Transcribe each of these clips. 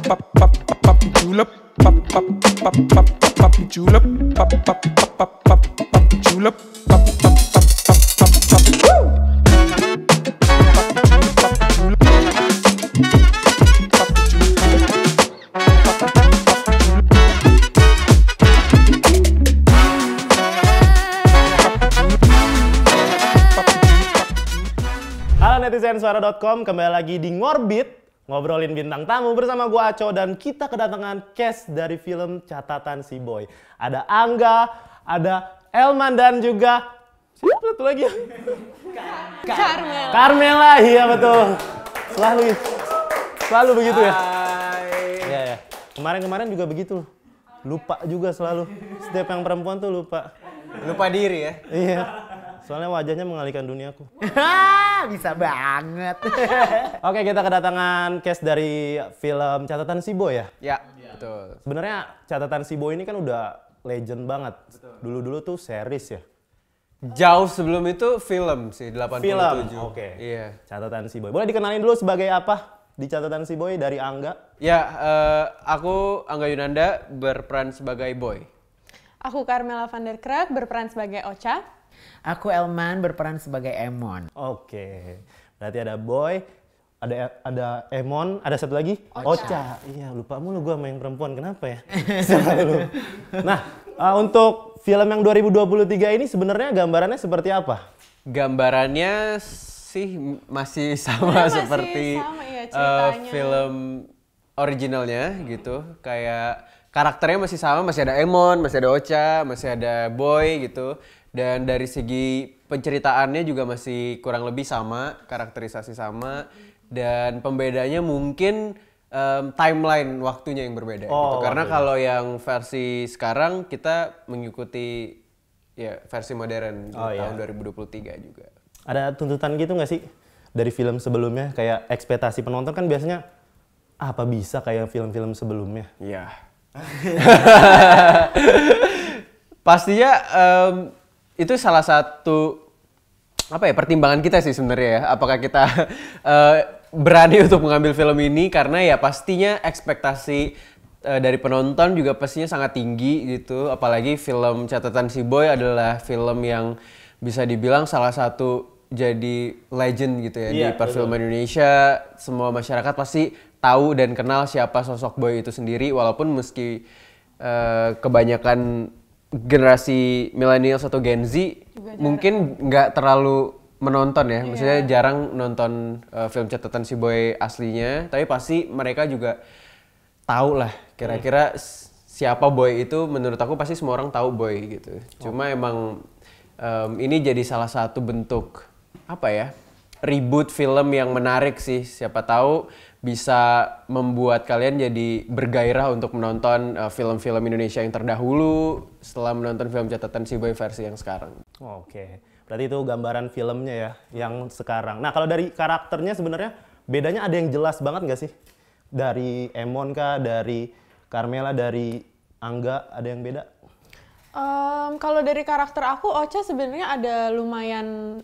pop pop pop pop julep, pop pop pop pop pop julep, pop pop pop pop pop julep, pop pop pop pop pop woo. Halo netizen suara.com, kembali lagi di Ngorbit, ngobrolin bintang tamu bersama gua Aco dan kita kedatangan cast dari film Catatan Si Boy. Ada Angga, ada Elman dan juga siapa satu lagi? Carmela, iya betul. Selalu begitu ya. Iya ya. Kemarin juga begitu. Lupa juga selalu. Setiap yang perempuan tuh lupa. Lupa diri ya? Iya. Soalnya wajahnya mengalihkan duniaku. Bisa banget. Oke, kita kedatangan cast dari film Catatan Si Boy ya? Ya, betul. Sebenarnya Catatan Si Boy ini kan udah legend banget. Dulu-dulu tuh series ya? Jauh sebelum itu film sih, 87. Film, oke. Iya. Catatan Si Boy. Boleh dikenalin dulu sebagai apa di Catatan Si Boy dari Angga? Ya, aku Angga Yunanda berperan sebagai Boy. Aku Carmela van der Krug berperan sebagai Ocha. Aku Elman berperan sebagai Emon. Oke. Berarti ada Boy, ada Emon, ada satu lagi? Ocha. Iya, lupa mulu gue sama yang perempuan. Kenapa ya? Selalu. Nah, untuk film yang 2023 ini sebenarnya gambarannya seperti apa? Gambarannya sih masih sama Masih seperti sama, iya, ceritanya. film originalnya gitu. Kayak karakternya masih sama, masih ada Emon, masih ada Ocha, masih ada Boy gitu. Dan dari segi penceritaannya juga masih kurang lebih sama, karakterisasi sama. Dan pembedanya mungkin timeline waktunya yang berbeda gitu. Karena kalau yang versi sekarang kita mengikuti ya versi modern di tahun 2023 juga. Ada tuntutan gitu nggak sih dari film sebelumnya? Kayak ekspektasi penonton kan biasanya apa bisa kayak film-film sebelumnya? Iya. Pastinya itu salah satu pertimbangan kita sih sebenarnya ya. Apakah kita berani untuk mengambil film ini karena ya pastinya ekspektasi dari penonton juga pastinya sangat tinggi gitu. Apalagi film Catatan Si Boy adalah film yang bisa dibilang salah satu jadi legend gitu ya di perfilman Indonesia. Semua masyarakat pasti tahu dan kenal siapa sosok Boy itu sendiri walaupun meski kebanyakan generasi millennials atau Gen Z mungkin nggak terlalu menonton ya, maksudnya jarang nonton film Catatan Si Boy aslinya, tapi pasti mereka juga tahu lah kira-kira siapa Boy itu. Menurut aku pasti semua orang tahu Boy gitu. Cuma emang ini jadi salah satu bentuk reboot film yang menarik sih. Siapa tahu bisa membuat kalian jadi bergairah untuk menonton film-film Indonesia yang terdahulu setelah menonton film Catatan Si Boy versi yang sekarang. Oke, berarti itu gambaran filmnya ya yang sekarang. Nah kalau dari karakternya sebenarnya bedanya ada yang jelas banget nggak sih? Dari Emon kah, dari Carmela, dari Angga, ada yang beda? Kalau dari karakter aku, Ocha sebenarnya ada lumayan,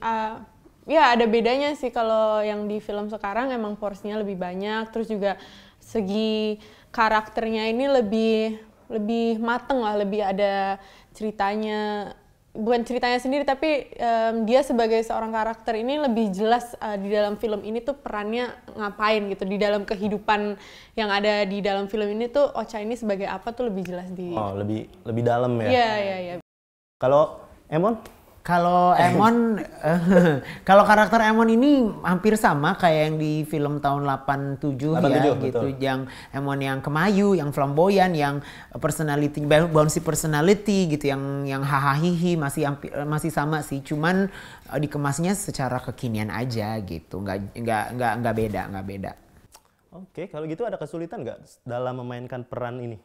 ya ada bedanya sih. Kalau yang di film sekarang emang porsinya lebih banyak, terus juga segi karakternya ini lebih mateng lah, lebih ada ceritanya. Bukan ceritanya sendiri, tapi dia sebagai seorang karakter ini lebih jelas di dalam film ini tuh perannya ngapain gitu. Di dalam kehidupan yang ada di dalam film ini tuh Ocha ini sebagai apa tuh lebih jelas di... Oh, lebih dalam ya? Iya. Kalau Emon? Kalau Emon, kalau karakter Emon ini hampir sama kayak yang di film tahun 87 ya betul. gitu. Yang Emon yang kemayu, yang flamboyan, yang personality, bouncy personality gitu, yang hahaha masih sama sih. Cuman dikemasnya secara kekinian aja gitu, nggak beda. Oke, kalau gitu ada kesulitan nggak dalam memainkan peran ini?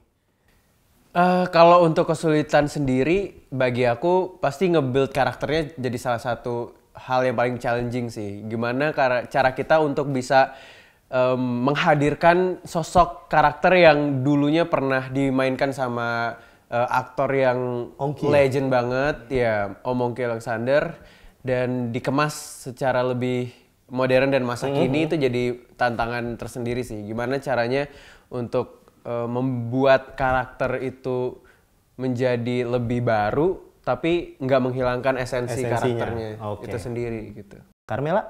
Kalau untuk kesulitan sendiri, bagi aku pasti nge-build karakternya jadi salah satu hal yang paling challenging sih. Gimana cara kita untuk bisa menghadirkan sosok karakter yang dulunya pernah dimainkan sama aktor yang legend banget, ya Om Ongki Alexander, dan dikemas secara lebih modern dan masa kini itu jadi tantangan tersendiri sih. Gimana caranya untuk membuat karakter itu menjadi lebih baru tapi nggak menghilangkan esensinya karakternya itu sendiri gitu. Carmela?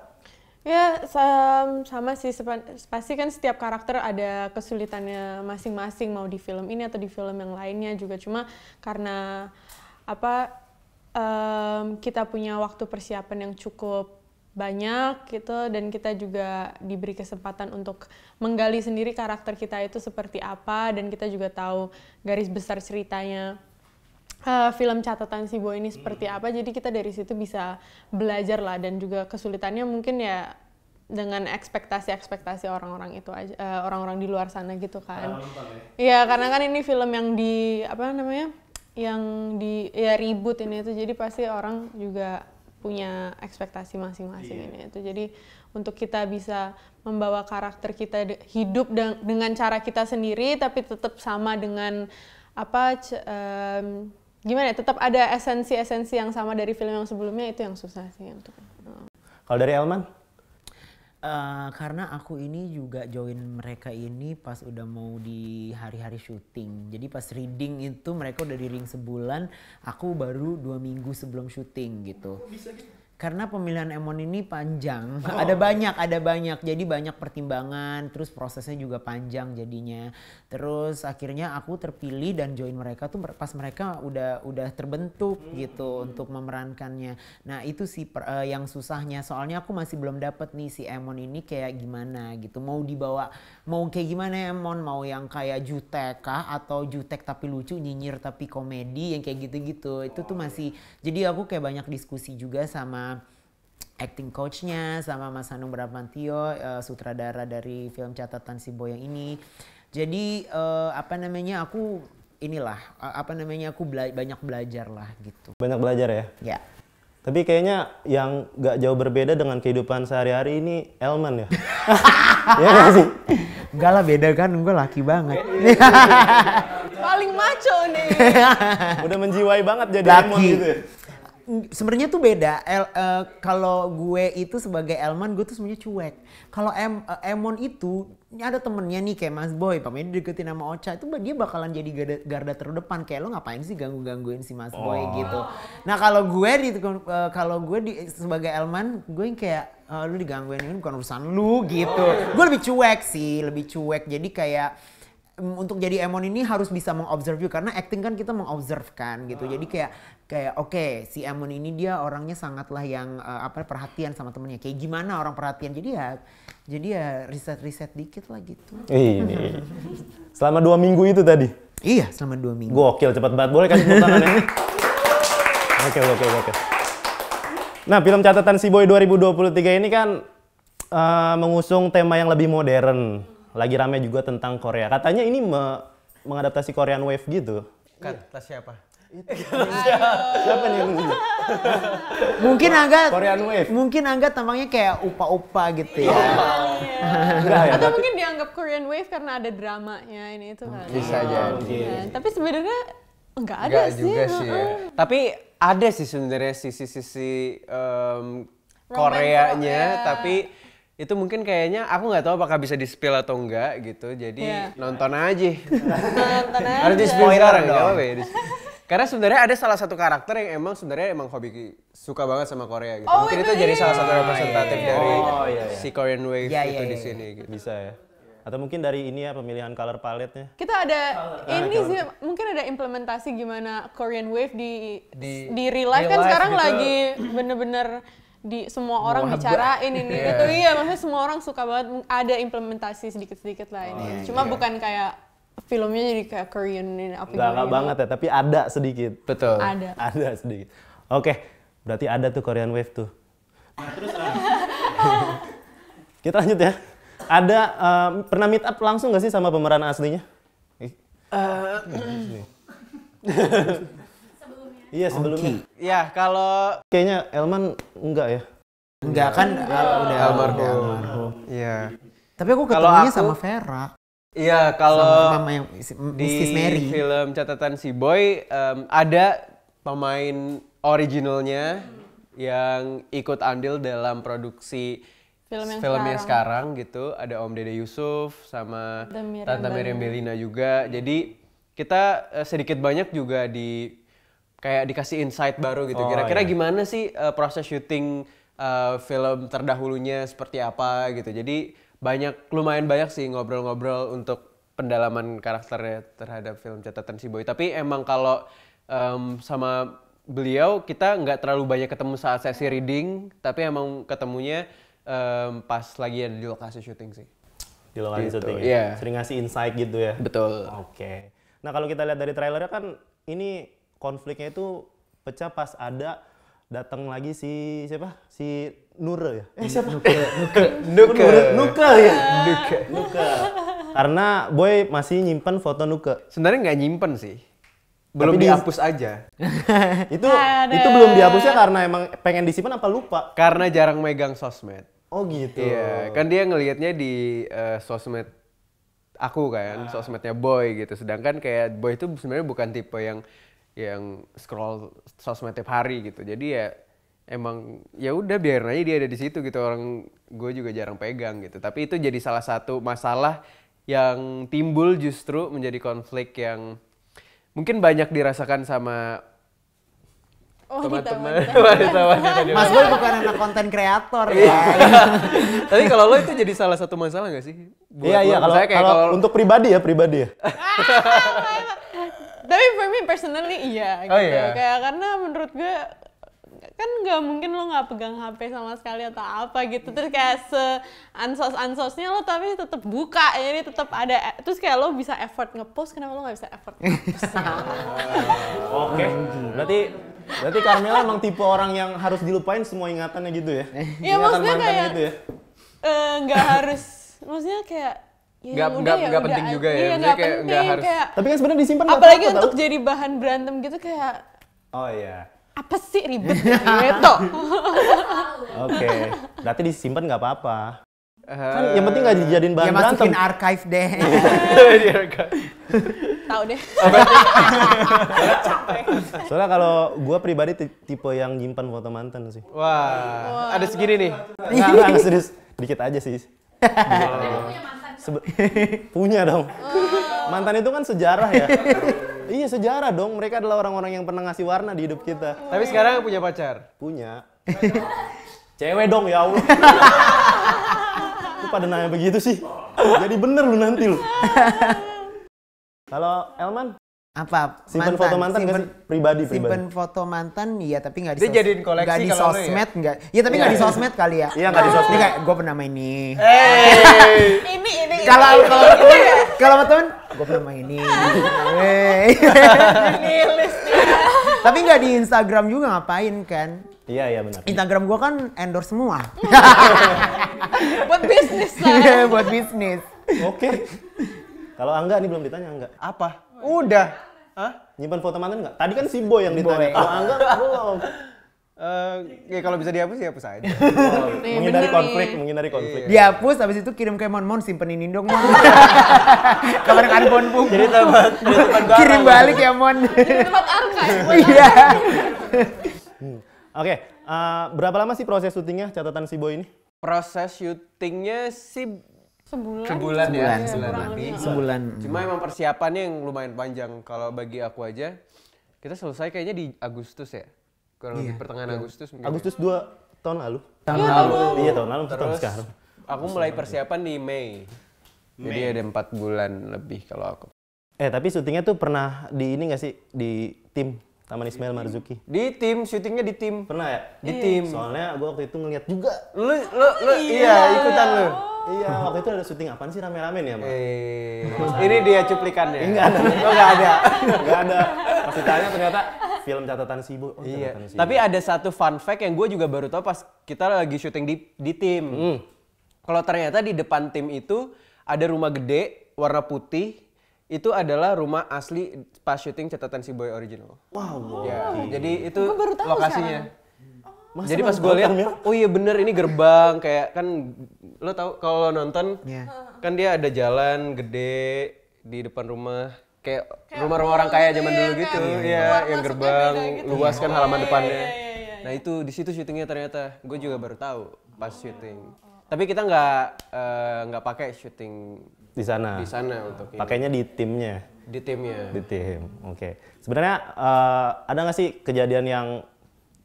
Ya sama sih, pasti kan setiap karakter ada kesulitannya masing-masing, mau di film ini atau di film yang lainnya juga. Cuma karena kita punya waktu persiapan yang cukup banyak gitu, dan kita juga diberi kesempatan untuk menggali sendiri karakter kita itu seperti apa, dan kita juga tahu garis besar ceritanya film Catatan Si Boy ini seperti apa. Jadi kita dari situ bisa belajar lah, dan juga kesulitannya mungkin ya dengan ekspektasi orang-orang itu aja, orang-orang di luar sana gitu kan. Iya, karena kan ini film yang reboot ini itu, jadi pasti orang juga punya ekspektasi masing-masing ini itu. Jadi untuk kita bisa membawa karakter kita hidup dengan cara kita sendiri, tapi tetap sama dengan tetap ada esensi-esensi yang sama dari film yang sebelumnya, itu yang susah sih untuk. Kalau dari Elman? Karena aku ini juga join mereka ini pas udah mau di hari-hari syuting. Jadi pas reading itu mereka udah di ring sebulan, aku baru 2 minggu sebelum syuting gitu. Karena pemilihan Emon ini panjang, ada banyak, jadi banyak pertimbangan, terus prosesnya juga panjang jadinya. Terus akhirnya aku terpilih dan join mereka tuh pas mereka udah terbentuk gitu untuk memerankannya. Nah itu sih yang susahnya, soalnya aku masih belum dapet nih si Emon ini kayak gimana gitu. Mau dibawa, mau kayak gimana Emon, mau yang kayak jutek kah, atau jutek tapi lucu, nyinyir tapi komedi, yang kayak gitu-gitu. Itu tuh masih, jadi aku kayak banyak diskusi juga sama acting coachnya, sama Mas Hanung Bramantio, sutradara dari film Catatan Si Boy yang ini. Jadi aku banyak belajar lah gitu. Banyak belajar ya? Ya. Tapi kayaknya yang gak jauh berbeda dengan kehidupan sehari-hari ini Elman ya? Iya gak sih? Enggak lah, beda kan, gue laki banget. Paling maco nih. Udah menjiwai banget jadi Elman gitu ya? Sebenarnya tuh beda. Kalau gue itu sebagai Elman, gue tuh sebenarnya cuek. Kalau Emon itu, ada temennya nih kayak Mas Boy, pamanya deketin sama Ocha, itu dia bakalan jadi garda terdepan. Kayak lo ngapain sih gangguin si Mas Boy gitu. Nah kalau gue sebagai Elman, gue yang kayak lu digangguin, ini bukan urusan lu gitu. Gue lebih cuek. Jadi kayak untuk jadi Emon ini harus bisa mengobserve you, karena acting kan kita mengobserve kan gitu. Jadi kayak oke, si Emon ini dia orangnya sangatlah yang perhatian sama temennya. Kayak gimana orang perhatian. Jadi ya riset dikit lah gitu. Ini. Selama 2 minggu itu tadi? Iya, selama 2 minggu. Gokil, cepet banget. Boleh kasih tepuk tangan ini? Oke. Nah, film Catatan Si Boy 2023 ini kan mengusung tema yang lebih modern. Lagi rame juga tentang Korea. Katanya ini mengadaptasi Korean Wave gitu. Kata siapa? Siapa nih yang ini? Korean Wave. Mungkin Angga tampangnya kayak upa-upa gitu ya. Enggak ya? Atau mungkin dianggap Korean Wave karena ada dramanya ini itu kan. Bisa jadi. Tapi sebenarnya enggak ada sih. Juga sih ya. Tapi ada sih sebenarnya sisi Koreanya, tapi itu mungkin kayaknya aku nggak tahu apakah bisa di-spill atau enggak gitu. Jadi nonton aja. Harus di-spill sekarang enggak apa-apa ya. Karena sebenarnya ada salah satu karakter yang sebenarnya hobi suka banget sama Korea gitu. Mungkin itu jadi salah satu representatif dari si Korean Wave itu di sini gitu. Bisa ya. Atau mungkin dari ini ya, pemilihan color palette-nya. Kita ada sih, mungkin ada implementasi gimana Korean Wave di real life kan sekarang gitu. Lagi bener-bener semua orang bicarain ini itu. Iya, maksudnya semua orang suka banget, ada implementasi sedikit-sedikit lah ini. Cuma bukan kayak filmnya jadi kayak Korean ini apa Gak banget ya, tapi ada sedikit. Betul. Ada sedikit. Oke, berarti ada tuh Korean Wave tuh. Nah, terus kita lanjut ya. Ada pernah meet up langsung gak sih sama pemeran aslinya? Iya sebelumnya. Iya kalau kayaknya Elman enggak ya? Enggak kan udah almarhum. Iya. Tapi aku ketemunya sama Vera. Iya kalau sama yang Mrs. Mary. Film Catatan Si Boy ada pemain originalnya yang ikut andil dalam produksi Film yang sekarang gitu. Ada Om Dede Yusuf sama Tante Miriam Bellina juga. Jadi kita sedikit banyak juga kayak dikasih insight baru gitu. Kira-kira gimana sih proses syuting film terdahulunya seperti apa gitu. Jadi lumayan banyak sih ngobrol-ngobrol untuk pendalaman karakternya terhadap film Catatan Si Boy. Tapi emang kalau sama beliau kita nggak terlalu banyak ketemu saat sesi reading, tapi emang ketemunya pas lagi ada di lokasi syuting sih. Di lokasi Gitu, syuting ya? iya. Sering ngasih insight gitu ya? Betul. Oke. Nah kalau kita lihat dari trailernya kan ini konfliknya itu pecah pas ada datang lagi si siapa? Si Nure ya? Siapa? Nuke ya? Nuke. Karena Boy masih nyimpen foto Nuke. Sebenarnya nggak nyimpen sih. Belum Tapi dihapus aja. itu belum dihapusnya karena emang pengen disimpan apa lupa? Karena jarang megang sosmed. Oh gitu. Iya, kan dia ngelihatnya di sosmed aku kan, sosmednya Boy gitu. Sedangkan kayak Boy itu sebenarnya bukan tipe yang scroll sosmed tiap hari gitu. Jadi ya emang ya udah biarin aja dia ada di situ gitu. Orang gue juga jarang pegang gitu. Tapi itu jadi salah satu masalah yang timbul justru menjadi konflik yang mungkin banyak dirasakan sama teman-teman. Mas Boy bukan anak konten kreator Iya. ya. Tapi kalau lo itu jadi salah satu masalah nggak sih? Iya kalau untuk pribadi ya. Tapi for me personally iya gitu. Oh, iya. Kayak karena menurut gue kan nggak mungkin lo nggak pegang HP sama sekali atau apa gitu. Terus kayak ansosnya lo tapi tetap buka, jadi tetap ada. Terus kayak lo bisa effort ngepost, kenapa lo nggak bisa effort ngepost? Oke. Berarti Carmela emang tipe orang yang harus dilupain semua ingatannya gitu ya? Iya maksudnya mantan kayak gitu ya? Nggak harus, maksudnya kayak ya Nggak- udah nggak- ya nggak udah penting aja. juga ya? Iya Maksudnya nggak kayak penting nggak harus- kayak. Tapi kan sebenarnya disimpan nggak Apalagi apa-apa, untuk tau? jadi bahan berantem gitu kayak Oh iya. apa sih ribet gitu. Oke. Berarti disimpan nggak apa-apa. Kan yang penting nggak dijadiin bahan Ya berantem. masukin archive deh. Tahu deh. Soalnya kalau gue pribadi tipe yang nyimpan foto mantan sih. Wah, ada segini nih. Nggak serius. Dikit aja sih. Punya dong. Mantan itu kan sejarah ya. Iya sejarah dong. Mereka adalah orang-orang yang pernah ngasih warna di hidup kita. Tapi sekarang punya pacar. Punya. Cewek dong ya Allah. Lu pada nanya begitu sih. Jadi bener lu nanti lu. Kalau Elman, Apa? simpen foto mantan nggak sih? Pribadi. Simpen foto mantan, iya tapi nggak di Dia jadiin koleksi nggak di kalau lu ya? sosmed, nggak. Iya tapi nggak di sosmed kali ya. Iya, nggak di sosmed. Ini kayak gue pernah main ini. Ini. Kalau sama temen, gue pernah main ini. Nilis nih. Tapi nggak di Instagram juga ngapain kan? Iya benar. Instagram gue kan endorse semua. Buat bisnis lah. Iya, buat bisnis. Oke. Kalau Angga nih belum ditanya Angga. Apa? Udah. Hah? Nyimpan foto mantan nggak? Tadi kan si Boy yang ditanya. Kalau Angga belum. Ya kalau bisa dihapus ya hapus aja. Nih, Menghindari bener konflik, nih. menghindari konflik. Dihapus, habis itu kirim ke Mon, simpenin ini dong Mon. Kabar handphone pun. Jadi tempat Kirim balik ya Mon. Tempat archive. Iya. Oke, berapa lama sih proses syutingnya catatan si Boy ini? Proses syutingnya sih Sebulan. sebulan ya. Sebulan, Sebulan kurang lebih. lebih. Sebulan. Cuma emang persiapannya yang lumayan panjang. Kalau bagi aku aja, kita selesai kayaknya di Agustus ya. Kurang lebih pertengahan Agustus mungkin. Agustus 2 tahun lalu. Tahun lalu. Iya tahun lalu, tahun Terus sekarang. aku mulai persiapan di Mei. Jadi ada 4 bulan lebih kalau aku. Tapi syutingnya tuh pernah di ini nggak sih? Di tim Taman Ismail Marzuki. Di tim, syutingnya di tim. Pernah ya? Di tim. Soalnya gue waktu itu ngeliat juga. Lu iya ikutan lu. Iya, waktu itu ada syuting apaan sih rame-rame nih ya, Bang? Ini dia cuplikannya. Enggak ada. Oh, enggak ada. Enggak ada. Pas ditanya ternyata film catatan si Boy. Oh, Iya. catatan si Tapi Boy. ada satu fun fact yang gue juga baru tahu pas kita lagi syuting di tim. Kalau ternyata di depan tim itu ada rumah gede warna putih. Itu adalah rumah asli pas syuting catatan si Boy original. Wow. Ya, jadi itu Gua baru tahu lokasinya. Masa Jadi pas nonton gue lihat, filmnya? oh iya bener ini gerbang kayak kan lo tau kalau lo nonton Iya. kan dia ada jalan gede di depan rumah kayak rumah-rumah orang kaya zaman dulu gitu keluar ya yang masuknya gerbang beda gitu. luas kan halaman depannya. Iya. Nah itu di situ syutingnya ternyata gue juga baru tahu pas syuting. Tapi kita nggak pakai syuting Di sana. di sana untuk ini. Pakainya di timnya. Di timnya. Di tim. Oke. Sebenarnya ada nggak sih kejadian yang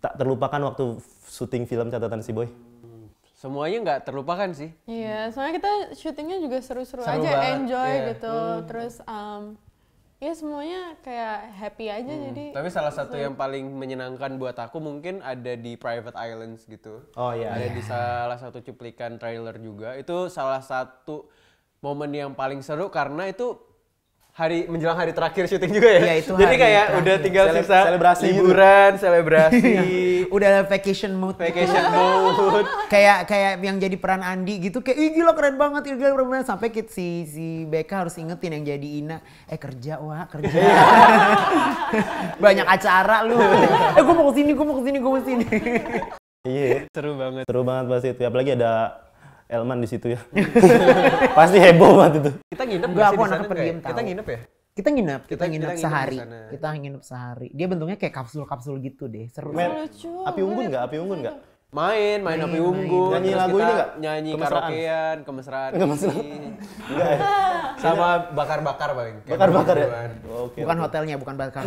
tak terlupakan waktu syuting film Catatan Si Boy? Semuanya nggak terlupakan sih. Iya, soalnya kita syutingnya juga seru-seru Seru aja, banget, enjoy iya. gitu. Terus ya semuanya kayak happy aja jadi. Tapi salah satu yang paling menyenangkan buat aku mungkin ada di Private Islands gitu. Oh iya. Ada di salah satu cuplikan trailer juga. Itu salah satu momen yang paling seru karena itu menjelang hari terakhir syuting juga ya. Iya, itu Jadi hari kayak terakhir. udah tinggal sisa Selebrasi gitu. liburan, selebrasi, Udah vacation mode. vacation mode. kayak yang jadi peran Andi gitu kayak ih gila keren banget, ih, gila keren banget. Sampai si Becca harus ingetin yang jadi Ina, kerja wah kerja. Banyak acara lu. Gue mau kesini, gue mau kesini, gue mau kesini. Iya. Seru banget. Seru banget pasti itu. Apalagi ada Elman di situ ya. Pasti heboh banget itu. Kita nginep Enggak, nggak sih aku di anak sana pendiam nggak ya? Kita tahu. nginep ya? Kita nginep Kita nginep sehari. di sana. Kita nginep sehari. Dia bentuknya kayak kapsul-kapsul gitu deh. Seru. Lucu. Api unggun nggak? Api unggun nggak? Main api unggun. Nyanyi terus lagu kita ini nggak? Nyanyi Kemesraan? karaokean, kemesraan. Kemesraan. Enggak ya? Sama bakar-bakar paling. Kayak Bakar-bakar ya? berdua. Oke. Bukan hotelnya, bukan bakar.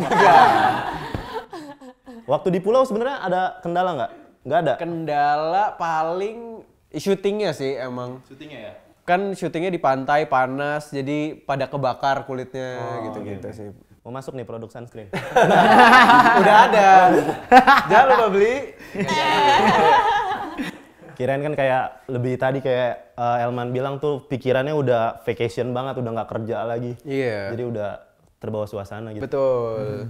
Waktu di pulau sebenarnya ada kendala nggak? Nggak ada. Kendala paling syutingnya sih emang. Syutingnya ya? Kan syutingnya di pantai panas jadi pada kebakar kulitnya gitu-gitu sih. Mau masuk nih produk sunscreen. Udah ada. Jangan lupa beli. Kirain kan kayak lebih tadi kayak Elman bilang tuh pikirannya udah vacation banget, udah nggak kerja lagi. Iya. Jadi udah terbawa suasana gitu. Betul.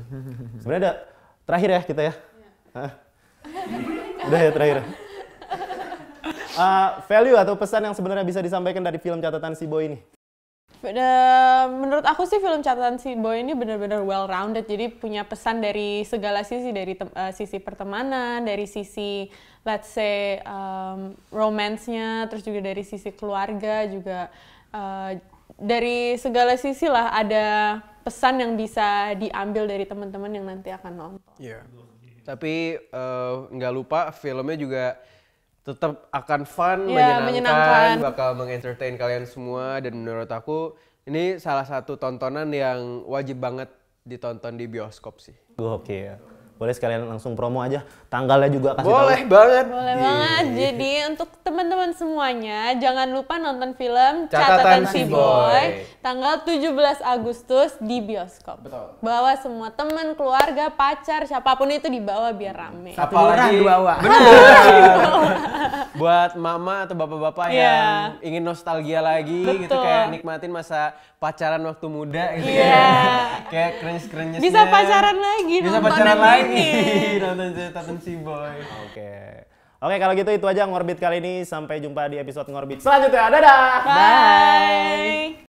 Sebenarnya ada terakhir ya kita ya. Hah? Udah ya terakhir. Value atau pesan yang sebenarnya bisa disampaikan dari film Catatan Si Boy ini? Menurut aku sih film Catatan Si Boy ini benar-benar well-rounded, jadi punya pesan dari segala sisi, dari sisi pertemanan, dari sisi let's say romance-nya, terus juga dari sisi keluarga juga, dari segala sisi lah ada pesan yang bisa diambil dari teman-teman yang nanti akan nonton. Iya. Tapi nggak lupa filmnya juga tetap akan fun, Iya, menyenangkan, bakal mengentertain kalian semua, dan menurut aku ini salah satu tontonan yang wajib banget ditonton di bioskop sih. Oke ya. Boleh sekalian langsung promo aja. Tanggalnya juga kasih Boleh tahu. banget. Boleh banget. Jadi untuk teman-teman semuanya jangan lupa nonton film Catatan Catatan Si Si Boy. Boy tanggal 17 Agustus di bioskop. Betul. Bawa semua teman, keluarga, pacar, siapapun itu dibawa biar rame. Satu lurah, dua awak. Buat mama atau bapak-bapak Iya. yang ingin nostalgia lagi gitu, Betul. kayak nikmatin masa pacaran waktu muda gitu. Iya. Kayak cringe-cringe-nya. Bisa pacaran lagi, Bisa nonton pacaran yang lagi. ini. Nonton Catatan Si Boy. Oke. Oke, kalau gitu itu aja Ngorbit kali ini. Sampai jumpa di episode Ngorbit selanjutnya. Dadah! Bye.